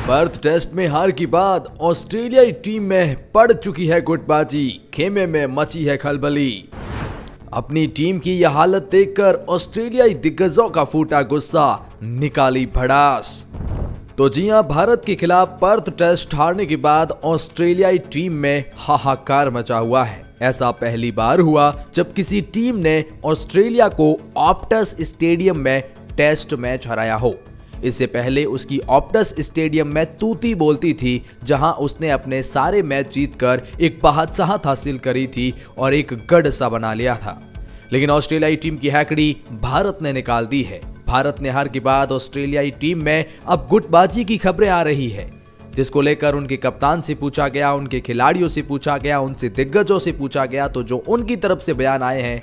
Perth test में हार के बाद ऑस्ट्रेलियाई टीम में पड़ चुकी है गुटबाजी, खेमे में मची है खलबली। अपनी टीम की यह हालत देखकर ऑस्ट्रेलियाई दिग्गजों का फूटा गुस्सा, निकाली भड़ास। तो जी हां, भारत के खिलाफ पर्थ टेस्ट हारने के बाद ऑस्ट्रेलियाई टीम में हाहाकार मचा हुआ है। ऐसा पहली बार हुआ जब किसी टीम ने ऑस्ट्रेलिया को ऑप्टस स्टेडियम में टेस्ट मैच हराया हो। इससे पहले उसकी ऑप्टस स्टेडियम में तूती बोलती थी, जहां उसने अपने सारे मैच जीतकर एक बादशाहत हासिल करी थी और एक गढ़ सा बना लिया था। लेकिन ऑस्ट्रेलियाई टीम की हैकड़ी भारत ने निकाल दी है। भारत ने हार के बाद ऑस्ट्रेलियाई टीम में अब गुटबाजी की खबरें आ रही है, जिसको लेकर उनके कप्तान से पूछा गया, उनके खिलाड़ियों से पूछा गया, उनसे दिग्गजों से पूछा गया, तो जो उनकी तरफ से बयान आए हैं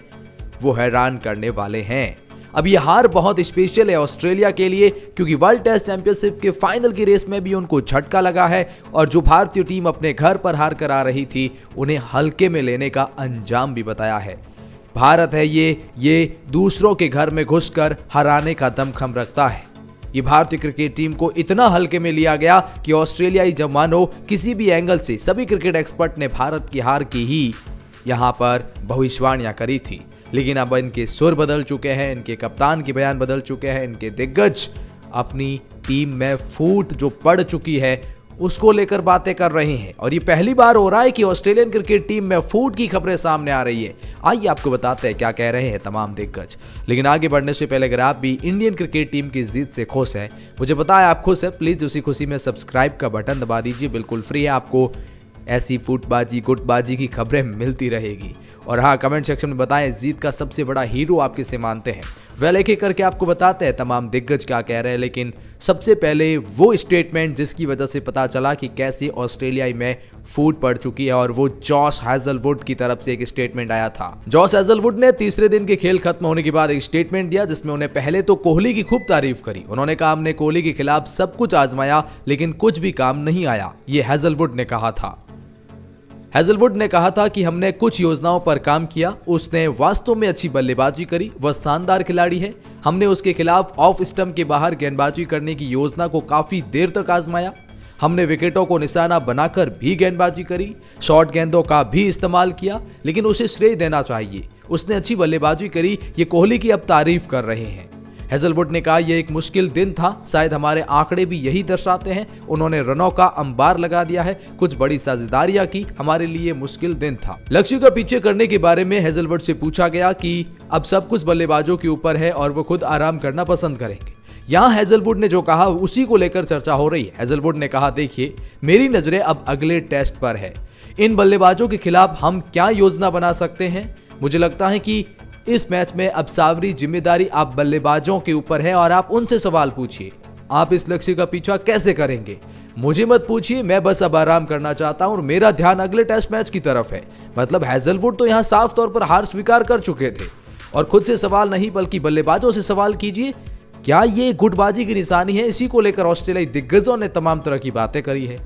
वो हैरान करने वाले हैं। अब ये हार बहुत स्पेशल है ऑस्ट्रेलिया के लिए, क्योंकि वर्ल्ड टेस्ट चैंपियनशिप के फाइनल की रेस में भी उनको झटका लगा है और जो भारतीय टीम अपने घर पर हार कर आ रही थी, उन्हें हल्के में लेने का अंजाम भी बताया है। भारत है ये दूसरों के घर में घुसकर हराने का दमखम रखता है। ये भारतीय क्रिकेट टीम को इतना हल्के में लिया गया कि ऑस्ट्रेलियाई जवानों किसी भी एंगल से सभी क्रिकेट एक्सपर्ट ने भारत की हार की ही यहाँ पर भविष्यवाणियां करी थी। लेकिन अब इनके सुर बदल चुके हैं, इनके कप्तान के बयान बदल चुके हैं, इनके दिग्गज अपनी टीम में फूट जो पड़ चुकी है उसको लेकर बातें कर रहे हैं। और ये पहली बार हो रहा है कि ऑस्ट्रेलियन क्रिकेट टीम में फूट की खबरें सामने आ रही है। आइए आपको बताते हैं क्या कह रहे हैं तमाम दिग्गज। लेकिन आगे बढ़ने से पहले अगर आप भी इंडियन क्रिकेट टीम की जीत से खुश हैं, मुझे बताएं आप खुश हैं, प्लीज उसी खुशी में सब्सक्राइब का बटन दबा दीजिए। बिल्कुल फ्री है, आपको ऐसी फुटबाजी गुटबाजी की खबरें मिलती रहेगी। और हाँ, कमेंट सेक्शन में बताएं जीत का सबसे बड़ा हीरो आप किसे मानते हैं। वेल, एक एक करके आपको बताते हैं तमाम दिग्गज क्या कह रहे हैं। लेकिन सबसे पहले वो स्टेटमेंट जिसकी वजह से पता चला कि कैसे ऑस्ट्रेलिया में फूट पड़ चुकी है, और वो जॉश हैजलवुड की तरफ से एक स्टेटमेंट आया था। जॉश हैजलवुड ने तीसरे दिन के खेल खत्म होने के बाद एक स्टेटमेंट दिया, जिसमें उन्हें पहले तो कोहली की खूब तारीफ करी। उन्होंने कहा, हमने कोहली के खिलाफ सब कुछ आजमाया लेकिन कुछ भी काम नहीं आया, ये हैजलवुड ने कहा था। हैजलवुड ने कहा था कि हमने कुछ योजनाओं पर काम किया, उसने वास्तव में अच्छी बल्लेबाजी करी, वह शानदार खिलाड़ी है। हमने उसके खिलाफ ऑफ स्टंप के बाहर गेंदबाजी करने की योजना को काफी देर तक आजमाया। हमने विकेटों को निशाना बनाकर भी गेंदबाजी करी, शॉर्ट गेंदों का भी इस्तेमाल किया, लेकिन उसे श्रेय देना चाहिए, उसने अच्छी बल्लेबाजी करी। ये कोहली की अब तारीफ कर रहे हैं। हैजलवुड ने कहा, यह एक मुश्किल दिन था, शायद हमारे आंकड़े भी यही दर्शाते हैं। उन्होंने रनों का अंबार लगा दिया है, कुछ बड़ी साझेदारियां की, हमारे लिए मुश्किल दिन था। लक्ष्य का पीछे करने के बारे में हैजलवुड से पूछा गया कि अब सब कुछ बल्लेबाजों के ऊपर है और वो खुद आराम करना पसंद करेंगे। यहाँ हैजलवुड ने जो कहा उसी को लेकर चर्चा हो रही है। हैजलवुड ने कहा, देखिए मेरी नजरें अब अगले टेस्ट पर है, इन बल्लेबाजों के खिलाफ हम क्या योजना बना सकते हैं। मुझे लगता है कि इस मैच में अब सारी जिम्मेदारी आप बल्लेबाजों के ऊपर है और आप उनसे सवाल पूछिए, आप इस लक्ष्य का पीछा कैसे करेंगे। मुझे मत पूछिए, मैं बस अब आराम करना चाहता हूं और मेरा ध्यान अगले टेस्ट मैच की तरफ है। मतलब हैजलवुड तो यहां साफ तौर पर हार स्वीकार कर चुके थे और खुद से सवाल नहीं बल्कि बल्लेबाजों से सवाल कीजिए, क्या ये गुटबाजी की निशानी है। इसी को लेकर ऑस्ट्रेलियाई दिग्गजों ने तमाम तरह की बातें करी है।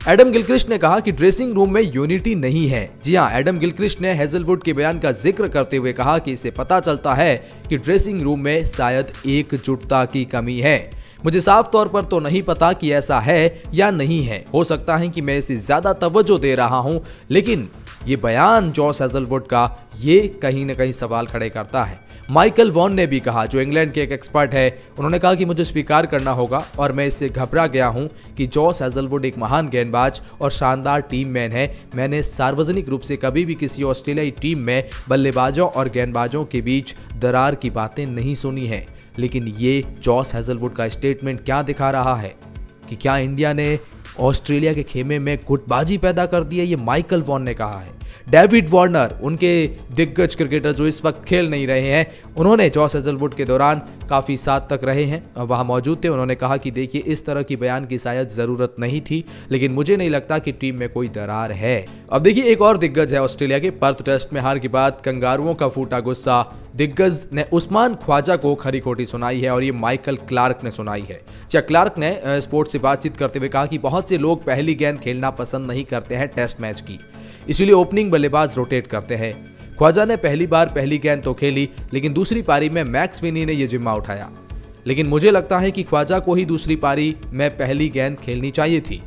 एडम गिलक्रिस्ट ने कहा कि ड्रेसिंग रूम में यूनिटी नहीं है। जी हां, एडम गिलक्रिस्ट ने हैजलवुड के बयान का जिक्र करते हुए कहा कि इससे पता चलता है कि ड्रेसिंग रूम में शायद एकजुटता की कमी है। मुझे साफ तौर पर तो नहीं पता कि ऐसा है या नहीं है, हो सकता है कि मैं इसे ज्यादा तवज्जो दे रहा हूं, लेकिन ये बयान जॉश हैजलवुड का ये कहीं न कहीं सवाल खड़े करता है। माइकल वॉन ने भी कहा, जो इंग्लैंड के एक एक्सपर्ट है, उन्होंने कहा कि मुझे स्वीकार करना होगा और मैं इससे घबरा गया हूं कि जॉश हैजलवुड एक महान गेंदबाज और शानदार टीम मैन है। मैंने सार्वजनिक रूप से कभी भी किसी ऑस्ट्रेलियाई टीम में बल्लेबाजों और गेंदबाजों के बीच दरार की बातें नहीं सुनी है। लेकिन ये जॉश हैजलवुड का स्टेटमेंट क्या दिखा रहा है कि क्या इंडिया ने ऑस्ट्रेलिया के खेमे में गुटबाजी पैदा कर दी है, ये माइकल वॉन ने कहा है। डेविड वार्नर, उनके दिग्गज क्रिकेटर जो इस वक्त खेल नहीं रहे हैं, उन्होंने जॉश हैजलवुड के दौरान काफ़ी साथ तक रहे हैं और वहाँ मौजूद थे। उन्होंने कहा कि देखिए इस तरह की बयान की शायद ज़रूरत नहीं थी, लेकिन मुझे नहीं लगता कि टीम में कोई दरार है। अब देखिए एक और दिग्गज है ऑस्ट्रेलिया के। पर्थ टेस्ट में हार के बाद कंगारुओं का फूटा गुस्सा, दिग्गज ने उस्मान ख्वाजा को खरी खोटी सुनाई है और ये माइकल क्लार्क ने सुनाई है। क्लार्क ने स्पोर्ट्स से बातचीत करते हुए कहा कि बहुत से लोग पहली गेंद खेलना पसंद नहीं करते हैं टेस्ट मैच की, इसलिए ओपनिंग बल्लेबाज रोटेट करते हैं। ख्वाजा ने पहली बार पहली गेंद तो खेली, लेकिन दूसरी पारी में मैक्स विनी ने यह जिम्मा उठाया। लेकिन मुझे लगता है कि ख्वाजा को ही दूसरी पारी में पहली गेंद खेलनी चाहिए थी।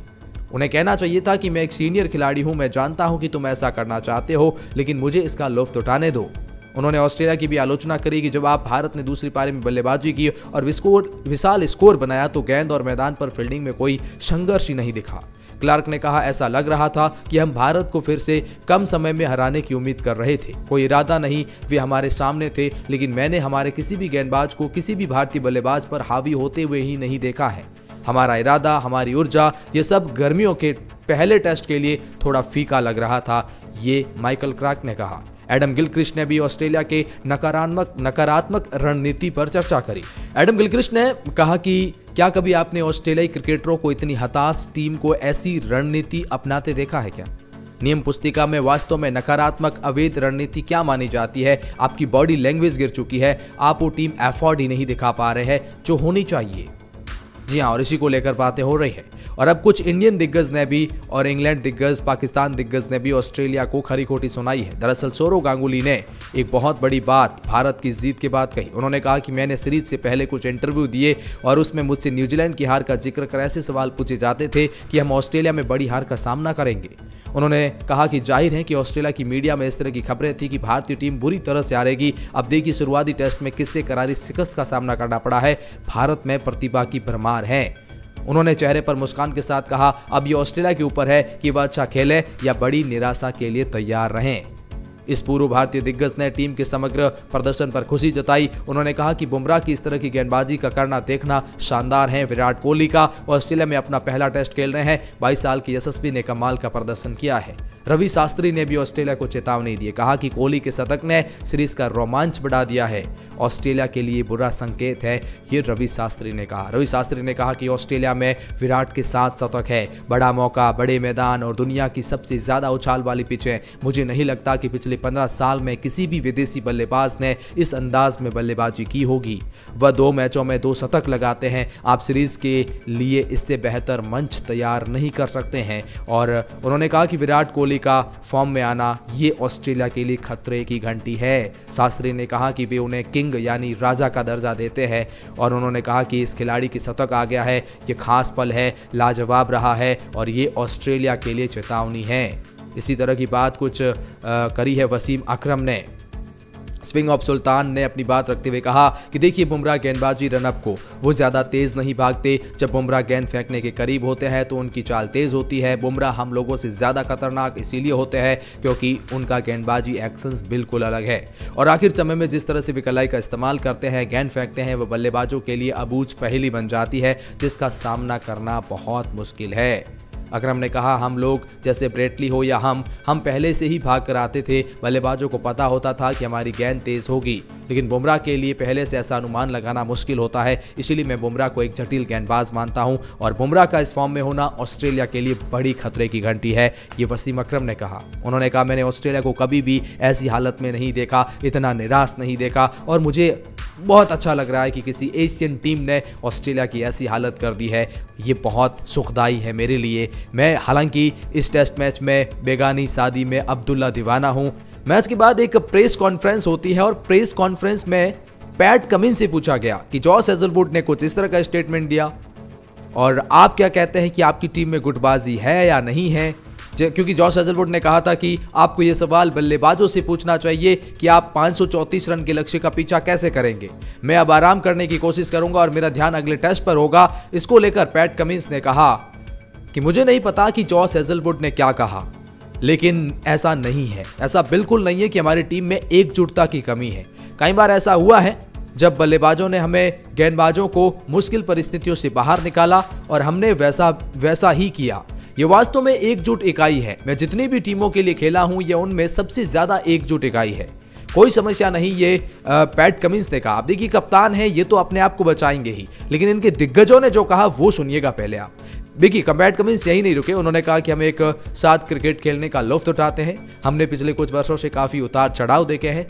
उन्हें कहना चाहिए था कि मैं एक सीनियर खिलाड़ी हूं, मैं जानता हूं कि तुम ऐसा करना चाहते हो, लेकिन मुझे इसका लुत्फ उठाने दो। उन्होंने ऑस्ट्रेलिया की भी आलोचना करी कि जब आप भारत ने दूसरी पारी में बल्लेबाजी की और विशाल स्कोर बनाया तो गेंद और मैदान पर फील्डिंग में कोई संघर्ष ही नहीं दिखा। क्लार्क ने कहा, ऐसा लग रहा था कि हम भारत को फिर से कम समय में हराने की उम्मीद कर रहे थे। कोई इरादा नहीं, वे हमारे सामने थे, लेकिन मैंने हमारे किसी भी गेंदबाज को किसी भी भारतीय बल्लेबाज पर हावी होते हुए ही नहीं देखा है। हमारा इरादा, हमारी ऊर्जा, ये सब गर्मियों के पहले टेस्ट के लिए थोड़ा फीका लग रहा था, ये माइकल क्लार्क ने कहा। एडम गिलक्रिस्ट ने भी ऑस्ट्रेलिया के नकारात्मक रणनीति पर चर्चा करी। एडम गिलक्रिस्ट ने कहा कि क्या कभी आपने ऑस्ट्रेलियाई क्रिकेटरों को इतनी हताश टीम को ऐसी रणनीति अपनाते देखा है क्या? नियम पुस्तिका में वास्तव में नकारात्मक अवैध रणनीति क्या मानी जाती है? आपकी बॉडी लैंग्वेज गिर चुकी है, आप वो टीम एफर्ट ही नहीं दिखा पा रहे हैं जो होनी चाहिए। जी हाँ, और इसी को लेकर बातें हो रही है। और अब कुछ इंडियन दिग्गज ने भी और इंग्लैंड दिग्गज, पाकिस्तान दिग्गज ने भी ऑस्ट्रेलिया को खरी खोटी सुनाई है। दरअसल सौरव गांगुली ने एक बहुत बड़ी बात भारत की जीत के बाद कही। उन्होंने कहा कि मैंने सीरीज से पहले कुछ इंटरव्यू दिए और उसमें मुझसे न्यूजीलैंड की हार का जिक्र कर ऐसे सवाल पूछे जाते थे कि हम ऑस्ट्रेलिया में बड़ी हार का सामना करेंगे। उन्होंने कहा कि जाहिर है कि ऑस्ट्रेलिया की मीडिया में इस तरह की खबरें थी कि भारतीय टीम बुरी तरह से हारेगी। अब देखिए, शुरुआती टेस्ट में किससे करारी शिकस्त का सामना करना पड़ा है। भारत में प्रतिभा की भरमार है। उन्होंने चेहरे पर मुस्कान के साथ कहा, अब ये ऑस्ट्रेलिया के ऊपर है कि वह अच्छा खेले या बड़ी निराशा के लिए तैयार रहें। इस पूर्व भारतीय दिग्गज ने टीम के समग्र प्रदर्शन पर खुशी जताई। उन्होंने कहा कि बुमराह की इस तरह की गेंदबाजी का करना देखना शानदार है। विराट कोहली का ऑस्ट्रेलिया में अपना पहला टेस्ट खेल रहे हैं। 22 साल के यशस्वी ने कमाल का प्रदर्शन किया है। रवि शास्त्री ने भी ऑस्ट्रेलिया को चेतावनी दी, कहा कि कोहली के शतक ने सीरीज का रोमांच बढ़ा दिया है। ऑस्ट्रेलिया के लिए बुरा संकेत है, ये रवि शास्त्री ने कहा। रवि शास्त्री ने कहा कि ऑस्ट्रेलिया में विराट के 7 शतक है, बड़ा मौका, बड़े मैदान और दुनिया की सबसे ज्यादा उछाल वाली पिच है। मुझे नहीं लगता कि पिछले 15 साल में किसी भी विदेशी बल्लेबाज ने इस अंदाज में बल्लेबाजी की होगी। वह 2 मैचों में 2 शतक लगाते हैं। आप सीरीज के लिए इससे बेहतर मंच तैयार नहीं कर सकते हैं। और उन्होंने कहा कि विराट कोहली का फॉर्म में आना ये ऑस्ट्रेलिया के लिए खतरे की घंटी है। शास्त्री ने कहा कि वे उन्हें किंग यानी राजा का दर्जा देते हैं और उन्होंने कहा कि इस खिलाड़ी की शतक आ गया है, ये खास पल है, लाजवाब रहा है और ये ऑस्ट्रेलिया के लिए चेतावनी है। इसी तरह की बात कुछ करी है वसीम अकरम ने। स्विंग ऑफ सुल्तान ने अपनी बात रखते हुए कहा कि देखिए, बुमराह गेंदबाजी रनअप को वो ज़्यादा तेज़ नहीं भागते। जब बुमराह गेंद फेंकने के करीब होते हैं तो उनकी चाल तेज़ होती है। बुमराह हम लोगों से ज़्यादा खतरनाक इसीलिए होते हैं क्योंकि उनका गेंदबाजी एक्शंस बिल्कुल अलग है। और आखिर समय में जिस तरह से वे कलाई का इस्तेमाल करते हैं, गेंद फेंकते हैं, वो बल्लेबाजों के लिए अबूझ पहेली बन जाती है जिसका सामना करना बहुत मुश्किल है। अकरम ने कहा, हम लोग जैसे ब्रेटली हो या हम पहले से ही भाग कर आते थे। बल्लेबाजों को पता होता था कि हमारी गेंद तेज होगी, लेकिन बुमराह के लिए पहले से ऐसा अनुमान लगाना मुश्किल होता है। इसीलिए मैं बुमराह को एक जटिल गेंदबाज मानता हूं और बुमराह का इस फॉर्म में होना ऑस्ट्रेलिया के लिए बड़ी खतरे की घंटी है, ये वसीम अकरम ने कहा। उन्होंने कहा, मैंने ऑस्ट्रेलिया को कभी भी ऐसी हालत में नहीं देखा, इतना निराश नहीं देखा और मुझे बहुत अच्छा लग रहा है कि किसी एशियन टीम ने ऑस्ट्रेलिया की ऐसी हालत कर दी है। ये बहुत सुखदाई है मेरे लिए। मैं हालांकि इस टेस्ट मैच में बेगानी शादी में अब्दुल्ला दीवाना हूं। मैच के बाद एक प्रेस कॉन्फ्रेंस होती है और प्रेस कॉन्फ्रेंस में पैट कमिंस से पूछा गया कि जॉस हेजलवुड ने कुछ इस तरह का स्टेटमेंट दिया और आप क्या कहते हैं कि आपकी टीम में गुटबाजी है या नहीं है। क्योंकि जॉस हेजलवुड ने कहा था कि आपको ये सवाल बल्लेबाजों से पूछना चाहिए कि आप 534 रन के लक्ष्य का पीछा कैसे करेंगे। मैं अब आराम करने की कोशिश करूंगा और मेरा ध्यान अगले टेस्ट पर होगा। इसको लेकर पैट कमिंस ने कहा कि मुझे नहीं पता कि जॉस हेजलवुड ने क्या कहा, लेकिन ऐसा नहीं है, ऐसा बिल्कुल नहीं है कि हमारी टीम में एकजुटता की कमी है। कई बार ऐसा हुआ है जब बल्लेबाजों ने हमें गेंदबाजों को मुश्किल परिस्थितियों से बाहर निकाला और हमने वैसा ही किया। ये वास्तव में एकजुट इकाई है। मैं जितनी भी टीमों के लिए खेला हूं, ये उनमें सबसे ज्यादा एकजुट इकाई है। कोई समस्या नहीं, ये पैट कमिंस ने कहा। आप देखिए, कप्तान है, ये तो अपने आप को बचाएंगे ही, लेकिन इनके दिग्गजों ने जो कहा वो सुनिएगा पहले आप। देखिए, पैट कमिंस यही नहीं रुके। उन्होंने कहा कि हम एक साथ क्रिकेट खेलने का लुत्फ उठाते हैं। हमने पिछले कुछ वर्षों से काफी उतार चढ़ाव देखे हैं।